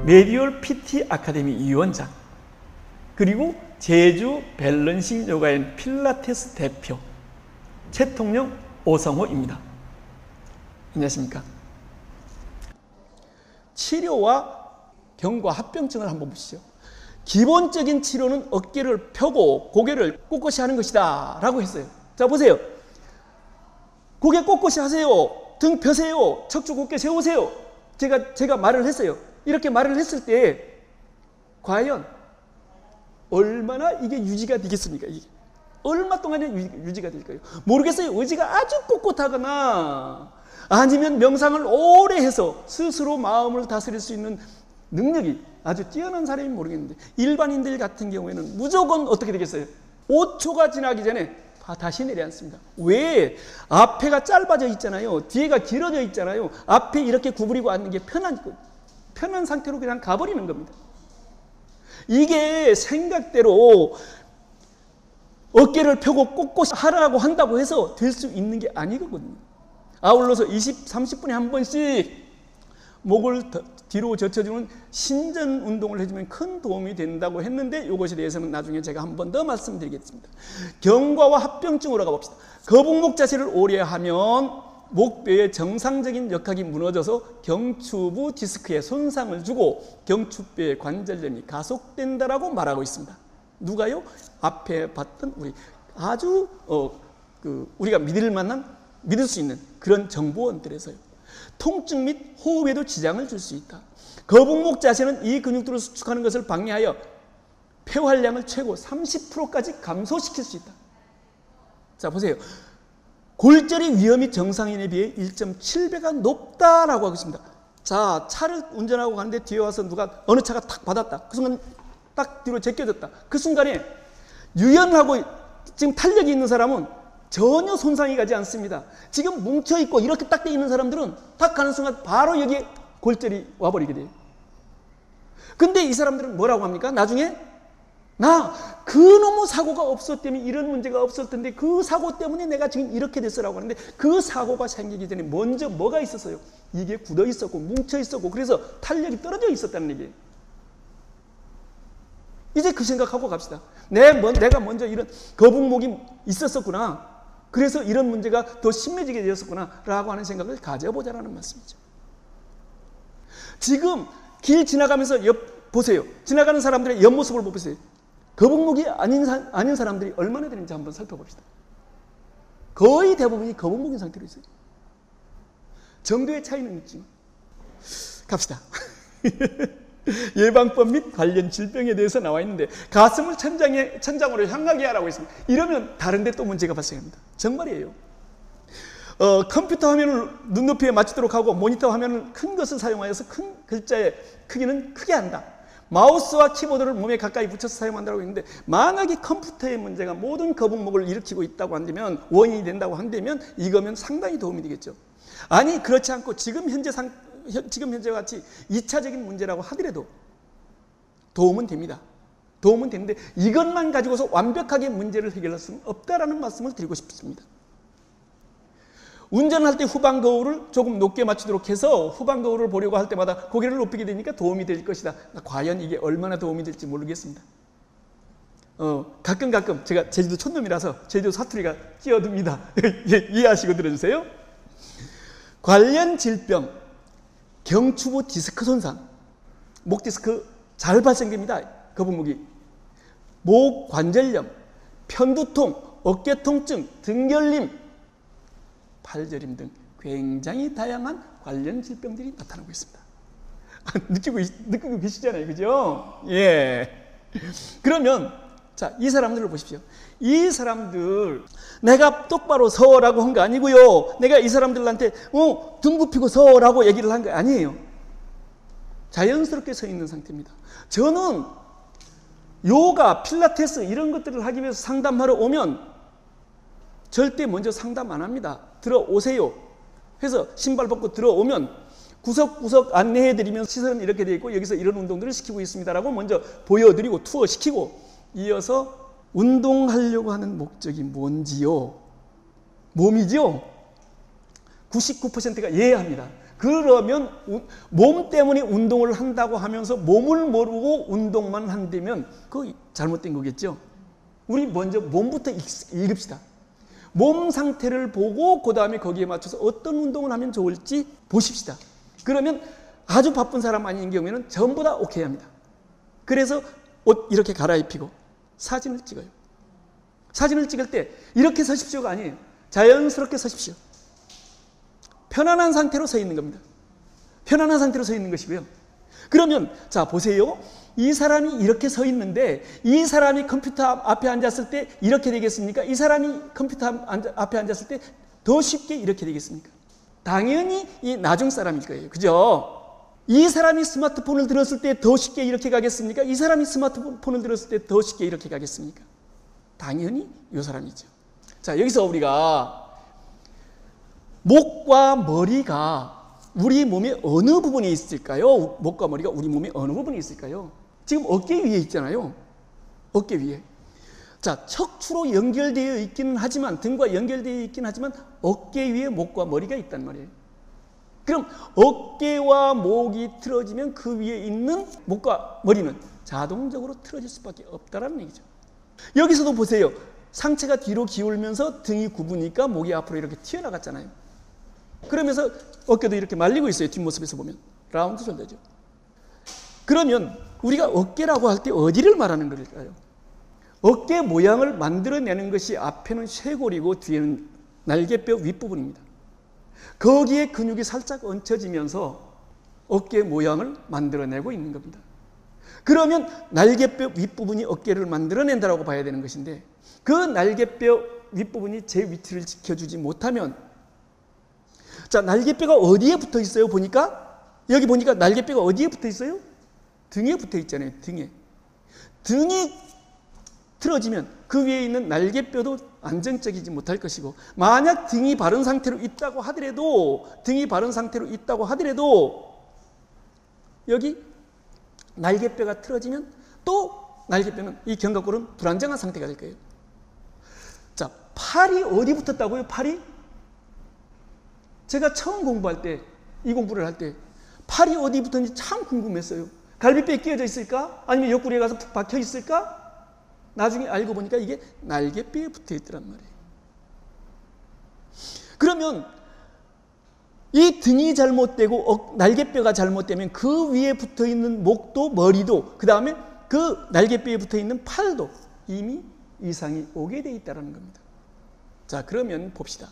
메디얼 PT 아카데미 위원장, 그리고 제주 밸런싱 요가인 필라테스 대표 최통령 오성호입니다. 안녕하십니까. 치료와 경과 합병증을 한번 보시죠. 기본적인 치료는 어깨를 펴고 고개를 꼿꼿이 하는 것이다 라고 했어요. 자, 보세요. 고개 꼿꼿이 하세요. 등 펴세요. 척추 곧게 세우세요. 제가 말을 했어요. 이렇게 말을 했을 때 과연 얼마나 이게 유지가 되겠습니까? 이게 얼마 동안에 유지가 될까요? 모르겠어요. 의지가 아주 꼿꼿하거나 아니면 명상을 오래 해서 스스로 마음을 다스릴 수 있는 능력이 아주 뛰어난 사람이 모르겠는데, 일반인들 같은 경우에는 무조건 어떻게 되겠어요? 5초가 지나기 전에 다시 내려앉습니다. 왜? 앞에가 짧아져 있잖아요. 뒤에가 길어져 있잖아요. 앞에 이렇게 구부리고 앉는 게 편한 상태로 그냥 가버리는 겁니다. 이게 생각대로 어깨를 펴고 꼿꼿이 하라고 한다고 해서 될 수 있는 게 아니거든요. 아울러서 30분에 한 번씩 목을 뒤로 젖혀주는 신전 운동을 해주면 큰 도움이 된다고 했는데, 이것에 대해서는 나중에 제가 한 번 더 말씀드리겠습니다. 경과와 합병증으로 가봅시다. 거북목 자세를 오래 하면 목뼈의 정상적인 역학이 무너져서 경추부 디스크에 손상을 주고 경추뼈의 관절염이 가속된다라고 말하고 있습니다. 누가요? 앞에 봤던 우리 아주 우리가 믿을 수 있는 그런 정보원들에서요. 통증 및 호흡에도 지장을 줄 수 있다. 거북목 자세는 이 근육들을 수축하는 것을 방해하여 폐활량을 최고 30%까지 감소시킬 수 있다. 자, 보세요. 골절의 위험이 정상인에 비해 1.7배가 높다라고 하고 있습니다. 자, 차를 운전하고 가는데 뒤에 와서 누가 어느 차가 탁 받았다. 그 순간 딱 뒤로 제껴졌다. 그 순간에 유연하고 지금 탄력이 있는 사람은 전혀 손상이 가지 않습니다. 지금 뭉쳐있고 이렇게 딱 돼 있는 사람들은 딱 가는 순간 바로 여기에 골절이 와버리게 돼요. 근데 이 사람들은 뭐라고 합니까? 나중에 그놈의 사고가 없었다면 이런 문제가 없을 텐데 그 사고 때문에 내가 지금 이렇게 됐어라고 하는데, 그 사고가 생기기 전에 먼저 뭐가 있었어요? 이게 굳어 있었고 뭉쳐 있었고 그래서 탄력이 떨어져 있었다는 얘기예요. 이제 그 생각하고 갑시다. 내가 먼저 이런 거북목이 있었구나. 그래서 이런 문제가 더 심해지게 되었구나 라고 하는 생각을 가져보자라는 말씀이죠. 지금 길 지나가면서 보세요. 지나가는 사람들의 옆모습을 보세요. 거북목이 아닌 사람들이 얼마나 되는지 한번 살펴봅시다. 거의 대부분이 거북목인 상태로 있어요. 정도의 차이는 있지만 갑시다. 예방법 및 관련 질병에 대해서 나와 있는데, 가슴을 천장으로 향하게 하라고 했습니다. 이러면 다른데 또 문제가 발생합니다. 정말이에요. 컴퓨터 화면을 눈높이에 맞추도록 하고 모니터 화면을 큰 것을 사용하여서 큰 글자의 크기는 크게 한다. 마우스와 키보드를 몸에 가까이 붙여서 사용한다고 했는데, 만약에 컴퓨터의 문제가 모든 거북목을 일으키고 있다고 한다면, 원인이 된다고 한다면 이거면 상당히 도움이 되겠죠. 아니, 그렇지 않고 지금 현재 같이 2차적인 문제라고 하더라도 도움은 됩니다. 도움은 되는데 이것만 가지고서 완벽하게 문제를 해결할 수는 없다라는 말씀을 드리고 싶습니다. 운전할 때 후방 거울을 조금 높게 맞추도록 해서 후방 거울을 보려고 할 때마다 고개를 높이게 되니까 도움이 될 것이다. 과연 이게 얼마나 도움이 될지 모르겠습니다. 가끔 제가 제주도 촌놈이라서 제주도 사투리가 끼어듭니다. 이해하시고 들어주세요. 관련 질병, 경추부 디스크 손상, 목 디스크 잘 발생됩니다. 거북목이. 목 관절염, 편두통, 어깨 통증, 등결림, 팔저림 등 굉장히 다양한 관련 질병들이 나타나고 있습니다. 느끼고 계시잖아요. 그죠? 예. 그러면 자, 이 사람들을 보십시오. 이 사람들 내가 똑바로 서라고 한 거 아니고요. 내가 이 사람들한테 등 굽히고 서라고 얘기를 한 거 아니에요. 자연스럽게 서 있는 상태입니다. 저는 요가, 필라테스 이런 것들을 하기 위해서 상담하러 오면 절대 먼저 상담 안 합니다. 들어오세요. 해서 신발 벗고 들어오면 구석구석 안내해드리면 시설은 이렇게 되어 있고 여기서 이런 운동들을 시키고 있습니다라고 먼저 보여드리고 투어시키고, 이어서 운동하려고 하는 목적이 뭔지요? 몸이죠? 99%가 이해합니다. 그러면 몸 때문에 운동을 한다고 하면서 몸을 모르고 운동만 한다면 그거 잘못된 거겠죠. 우리 먼저 몸부터 읽읍시다. 몸 상태를 보고 그 다음에 거기에 맞춰서 어떤 운동을 하면 좋을지 보십시다. 그러면 아주 바쁜 사람 아닌 경우에는 전부 다 오케이 합니다. 그래서 옷 이렇게 갈아입히고 사진을 찍어요. 사진을 찍을 때 이렇게 서십시오가 아니에요. 자연스럽게 서십시오. 편안한 상태로 서 있는 겁니다. 편안한 상태로 서 있는 것이고요. 그러면 자 보세요. 이 사람이 이렇게 서 있는데 이 사람이 컴퓨터 앞에 앉았을 때 이렇게 되겠습니까? 이 사람이 컴퓨터 앞에 앉았을 때 더 쉽게 이렇게 되겠습니까? 당연히 이 나중 사람일 거예요. 그죠? 이 사람이 스마트폰을 들었을 때 더 쉽게 이렇게 가겠습니까? 이 사람이 스마트폰을 들었을 때 더 쉽게 이렇게 가겠습니까? 당연히 이 사람이죠. 자, 여기서 우리가 목과 머리가 우리 몸의 어느 부분에 있을까요? 목과 머리가 우리 몸의 어느 부분에 있을까요? 지금 어깨 위에 있잖아요. 어깨 위에. 자, 척추로 연결되어 있기는 하지만, 등과 연결되어 있기는 하지만 어깨 위에 목과 머리가 있단 말이에요. 그럼 어깨와 목이 틀어지면 그 위에 있는 목과 머리는 자동적으로 틀어질 수밖에 없다는 얘기죠. 여기서도 보세요. 상체가 뒤로 기울면서 등이 굽으니까 목이 앞으로 이렇게 튀어나갔잖아요. 그러면서 어깨도 이렇게 말리고 있어요. 뒷모습에서 보면. 라운드 숄더죠. 그러면 우리가 어깨라고 할 때 어디를 말하는 걸까요? 어깨 모양을 만들어내는 것이 앞에는 쇄골이고 뒤에는 날개뼈 윗부분입니다. 거기에 근육이 살짝 얹혀지면서 어깨 모양을 만들어내고 있는 겁니다. 그러면 날개뼈 윗부분이 어깨를 만들어낸다고 봐야 되는 것인데 그 날개뼈 윗부분이 제 위치를 지켜주지 못하면 자, 날개뼈가 어디에 붙어 있어요? 보니까 여기 보니까 날개뼈가 어디에 붙어 있어요? 등에 붙어 있잖아요. 등에. 등이 틀어지면 그 위에 있는 날개뼈도 안정적이지 못할 것이고 만약 등이 바른 상태로 있다고 하더라도 여기 날개뼈가 틀어지면 또 날개뼈는 이 견갑골은 불안정한 상태가 될 거예요. 자, 팔이 어디 붙었다고요? 팔이? 제가 처음 공부할 때, 이 공부를 할 때 팔이 어디 붙었는지 참 궁금했어요. 갈비뼈에 끼어져 있을까? 아니면 옆구리에 가서 푹 박혀 있을까? 나중에 알고 보니까 이게 날개뼈에 붙어 있더란 말이에요. 그러면 이 등이 잘못되고 날개뼈가 잘못되면 그 위에 붙어 있는 목도 머리도 그 다음에 그 날개뼈에 붙어 있는 팔도 이미 이상이 오게 돼 있다는 겁니다. 자, 그러면 봅시다.